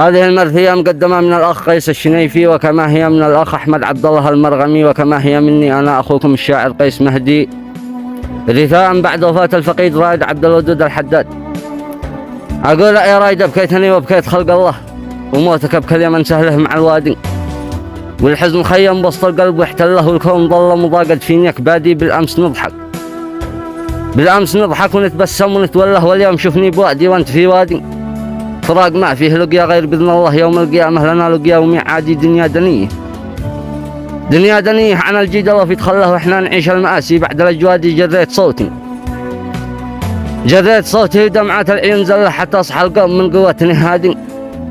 هذه المرثية مقدمة من الأخ قيس الشنيفي، وكما هي من الأخ أحمد عبد الله المرغمي، وكما هي مني أنا أخوكم الشاعر قيس مهدي، رثاء بعد وفاة الفقيد رائد عبد الودود الحداد. أقول يا رايد أبكيتني وبكيت خلق الله، وموتك أبكى من سهله مع الوادي، والحزن خيم بسط القلب واحتله، والكون ظل مضاقد فيني أكبادي. بالأمس نضحك ونتبسم ونتوله، واليوم شوفني بوادي وانت في وادي. فراق ما فيه لقيا غير بإذن الله، يوم القيامة لنا لقيا وميعادي. دنيا دنيه عن الجدل وفي تخله، واحنا نعيش المآسي بعد الأجواد. جريت صوتي ودمعات العيون زله، حتى أصحى القلب من قوة نهادي،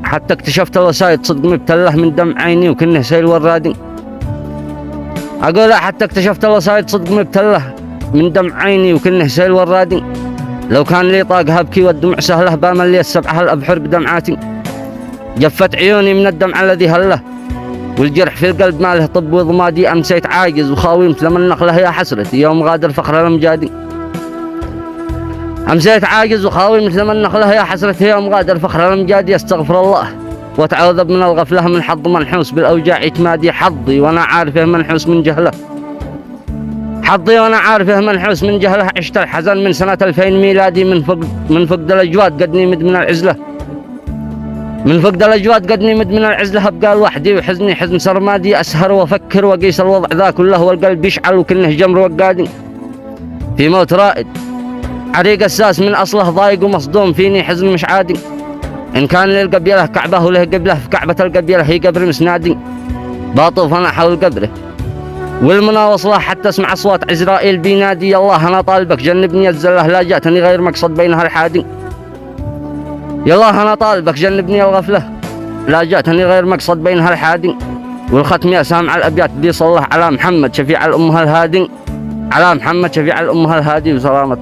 حتى اكتشفت الوسايد صدق مبتله من دمع عيني وكنه سيل ورادي. أقول حتى اكتشفت الوسايد صدق مبتله من دمع عيني وكنه سيل ورادي. لو كان لي طاقة أبكي والدمع سهله، بامن لي السبعة الأبحر بدمعاتي. جفت عيوني من الدمع الذي هله، والجرح في القلب ما له طب وضمادي. أمسيت عاجز وخاوي مثل من نخله، يا حسرتي يوم غادر فخر الأمجادي. أمسيت عاجز وخاوي مثل من نخله، يا حسرتي يوم غادر فخر الأمجادي. أستغفر الله وأتعوذ من الغفلة، من حظ منحوس بالأوجاع اعتمادي. حظي وأنا عارفه منحوس من جهله، عشت الحزن من سنة 2000 ميلادي، من فقد الأجواد قد نمد من العزلة. أبقى لوحدي وحزني حزن سرمادي، أسهر وأفكر وأقيس الوضع ذا كله، والقلب يشعل وكنه جمر وقادي. في موت رائد عريق الساس من أصله ضايق ومصدوم، فيني حزن مش عادي. إن كان للقبيلة كعبة وله قبله، في كعبة القبيلة هي قبر مسنادي. باطوف أنا حول قبره والمناوصلة، حتى اسمع أصوات عزرائيل بينادي. يا الله أنا طالبك جنبني الزلة، لا جاتني غير مقصد بينها الحادي. يا الله أنا طالبك جنبني الغفلة، لا جاتني غير مقصد بينها الحادي. والختم يا سامع الأبيات دي صلى على محمد شفيع الأمة الهادي، وسلامتك.